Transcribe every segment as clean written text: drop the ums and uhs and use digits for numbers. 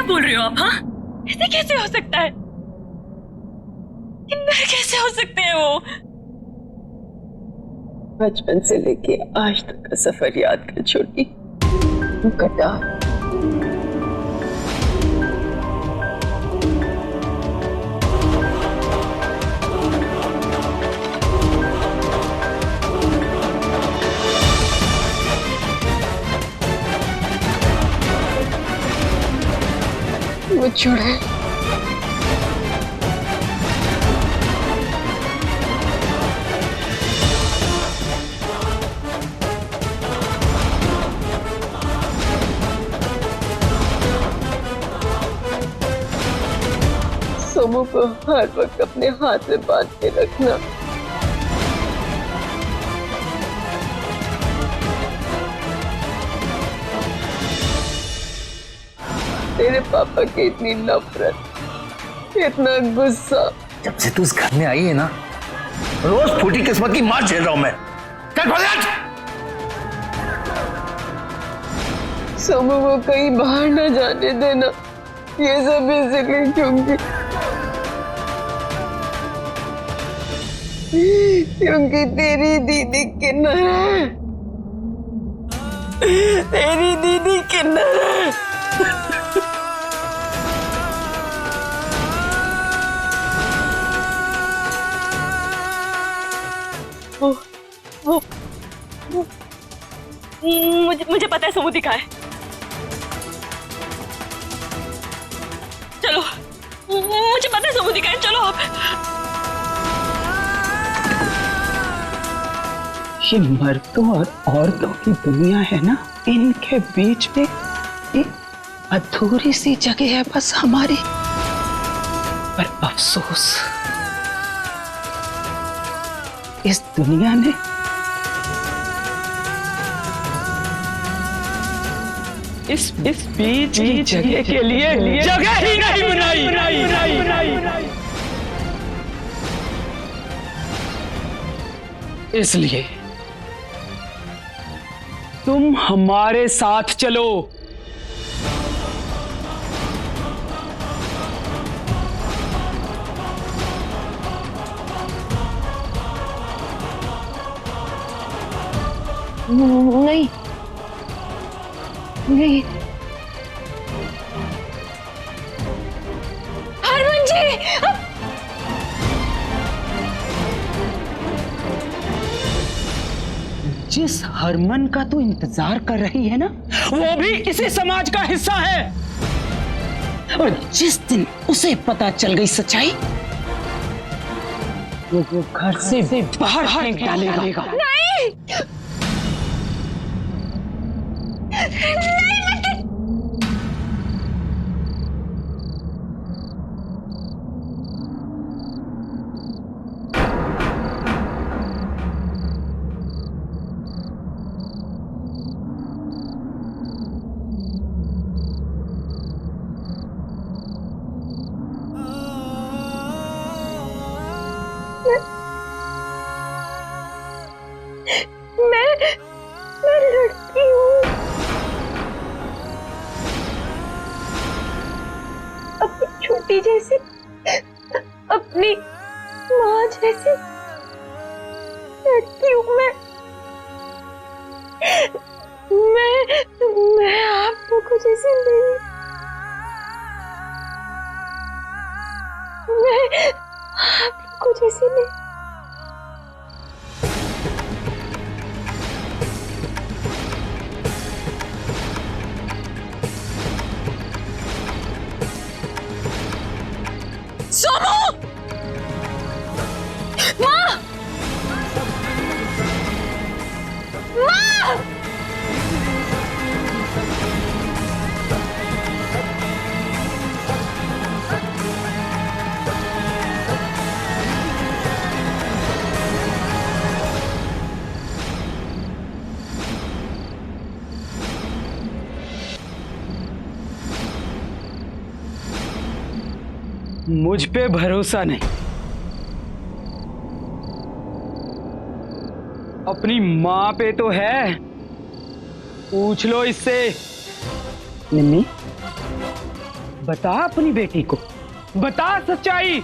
बोल रहे हो आप? हाँ, ऐसे कैसे हो सकता है? किन्नर कैसे हो सकते हैं वो? बचपन से लेके आज तक का सफर याद कर छोटी। कटा वो चुड़ैल सोमू को हर वक्त अपने हाथ में बांध के रखना। तेरे पापा की इतनी नफरत, इतना गुस्सा। जब से तू इस घर में आई है ना, रोज फूटी किस्मत की मार झेल रहा हूं मैं। चल भगत! सोमू वो कहीं बाहर ना जाने देना, ये सब इसलिए क्योंकि तेरी दीदी किन्नर है, तेरी दीदी किन्नर है। मुझे पता है सोमू दिखा है। चलो, मुझे पता है सोमू दिखा है, चलो आप। ये मर्दों और औरतों की दुनिया है ना, इनके बीच में एक अधूरी सी जगह है बस हमारी। पर अफसोस इस दुनिया ने इस बीच की जगह के लिए जगह ही नहीं बनाई। इसलिए तुम हमारे साथ चलो। नहीं नहीं, हरमन जी, जिस हरमन का तू इंतजार कर रही है ना, वो भी इसी समाज का हिस्सा है। और जिस दिन उसे पता चल गई सच्चाई, वो घर से बाहर फेंक डालेगा। नहीं, मैं लड़की हूँ, अपनी छोटी जैसी, अपनी माँ जैसी लड़की हूँ मैं आप लोगों जैसी नहीं, मैं आप लोगों जैसी नहीं। सोमू! माँ! माँ! मुझ पे भरोसा नहीं, अपनी माँ पे तो है, पूछ लो इससे। निम्मी, बता अपनी बेटी को, बता सच्चाई।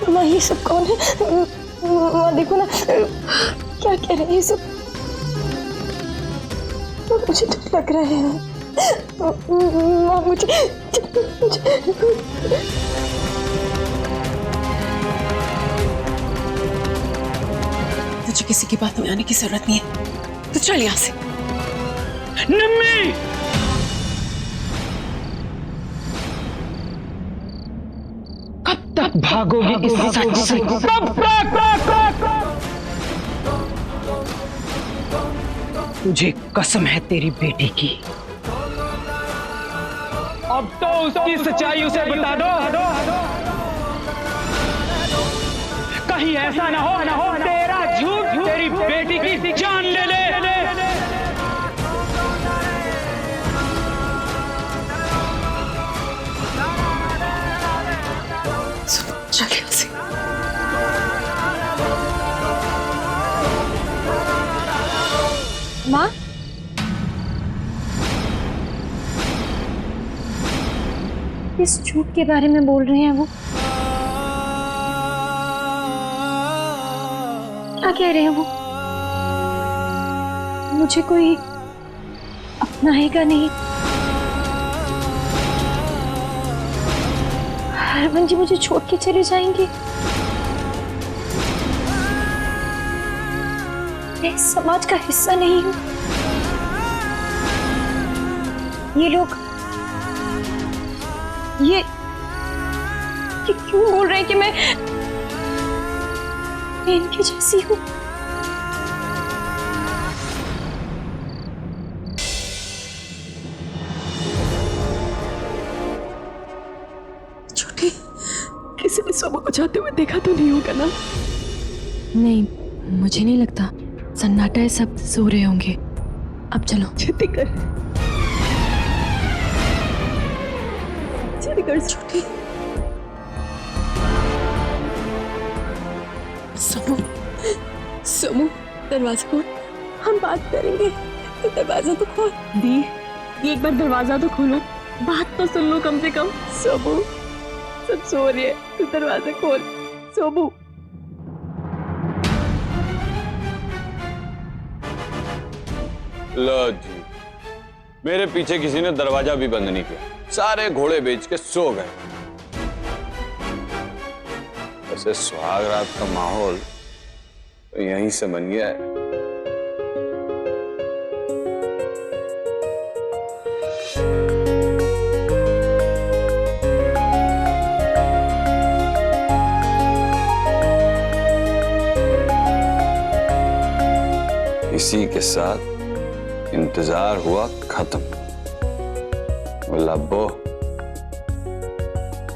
माँ ये सब कौन है? माँ देखो ना क्या कह रहे हैं ये सब। तो मुझे डर लग रहा है माँ, मुझे तुझे किसी की बात में आने की जरूरत नहीं है, तू चल यहाँ से। निम्मी, कब तक भागोगी इस सच से? कब तक? तुझे कसम है तेरी बेटी की, अब तो उसकी सच्चाई उसे बता दो। कहीं ऐसा ना हो तेरा झूठ तेरी बेटी की जान ले ले। चल यहाँ से। माँ, किस झूठ के बारे में बोल रहे हैं वो? क्या कह रहे हैं वो? मुझे कोई अपनाएगा नहीं? हरमन जी मुझे छोड़ के चले जाएंगे? मैं इस समाज का हिस्सा नहीं हूं। ये लोग ये क्यों बोल रहे हैं कि मैं इनकी जैसी हूं? छोटी, किसी ने सोमू को जाते हुए देखा तो नहीं होगा ना? नहीं, मुझे नहीं लगता। सन्नाटा है, सब सो रहे होंगे। अब चलो। छेती कर छोटी। सोमू दरवाजा खोल, हम बात करेंगे। तो दरवाजा तो खोल दी, एक बार दरवाजा तो खोलो, बात तो सुन लो कम से कम। सोमू सब सो रही है, तू दरवाजा खोल। सोमू लो जी, मेरे पीछे किसी ने दरवाजा भी बंद नहीं किया, सारे घोड़े बेच के सो गए। वैसे सुहाग रात का माहौल तो यहीं से बन गया है। इसी के साथ इंतजार हुआ खत्म। लब्बो,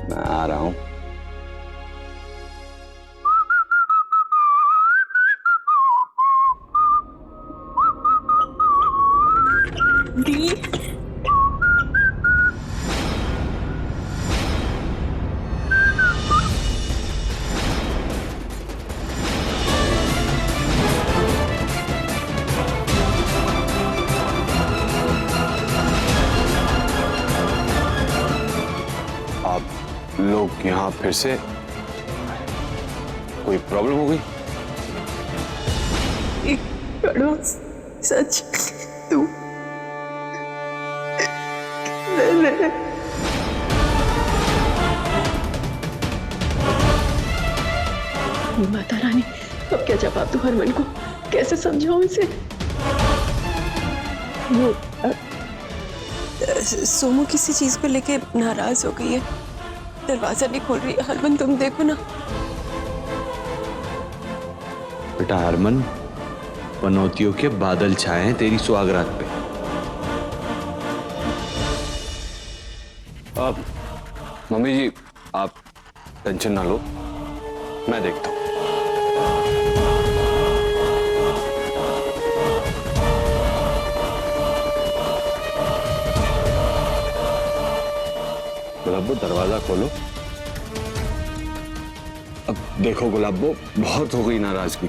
मैं आ रहा हूं। दी लोग यहाँ फिर से कोई प्रॉब्लम हो गई? एक कड़वा सच, तू माता रानी, अब क्या जवाब दूं हरमन को? कैसे समझाऊं इसे? वो सोमू किसी चीज को लेके नाराज हो गई है, दरवाजा नहीं खोल रही। हरमन तुम देखो ना। बेटा हरमन, पनौतियों के बादल छाए हैं तेरी सुहागरात पे। अब मम्मी जी आप टेंशन ना लो, मैं देखता हूं। गुलाबो दरवाजा खोलो। अब देखो गुलाबो, बहुत हो गई नाराजगी,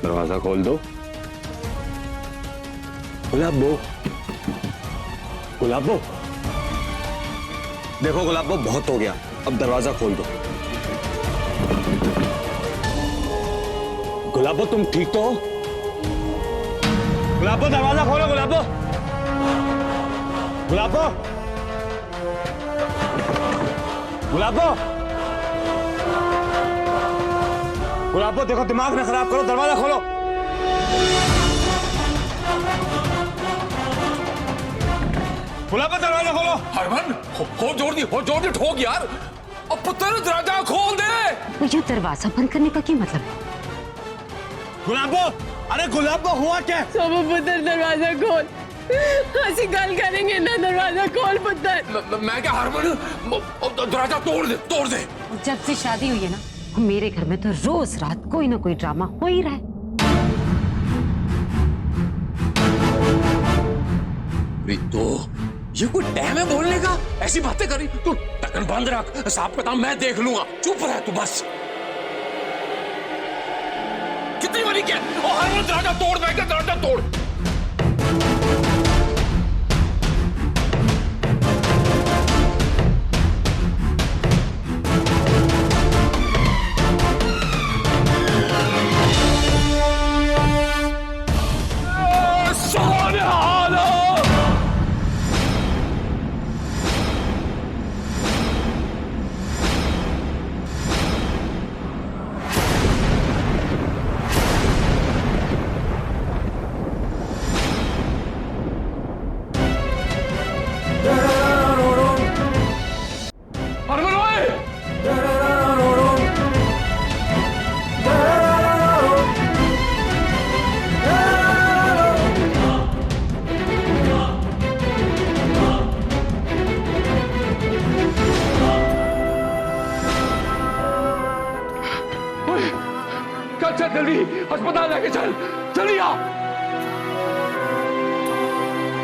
दरवाजा खोल दो। गुलाबो, गुलाबो, देखो गुलाबो, बहुत हो गया, अब दरवाजा खोल दो। गुलाबो तुम ठीक तो हो? गुलाबो दरवाजा खोलो, गुलाबो, गुलाबो, गुलाबो, गुलाबो देखो दिमाग न खराब करो, दरवाजा खोलो। गुलाबो दरवाजा खोलो। हरमन हो जोर दी ठोक यार। अब पुत्र दरवाजा खोल दे। मुझे दरवाजा बंद करने का क्या मतलब है? गुलाबो, अरे गुलाबो हुआ क्या? सबू पुत्र दरवाजा खोल, हंसी गल करेंगे ना, दरवाजा खोल पुत्र। मैं क्या हरमन, दरवाजा तोड़ दे। जब से शादी हुई है ना, मेरे घर में तो रोज रात कोई ना कोई ड्रामा हो ही रहा है। तो ये कोई टाइम है बोलने का? ऐसी बातें करी तू, ढक्कन बंद रख, हिसाब किताब मैं देख लूंगा, चुप रह तू बस। कितनी बड़ी क्या? और हर वक्त दरवाजा तोड़, मैं क्या दरवाजा तोड़। चल जल्दी अस्पताल लेके चल, जल्दी आ।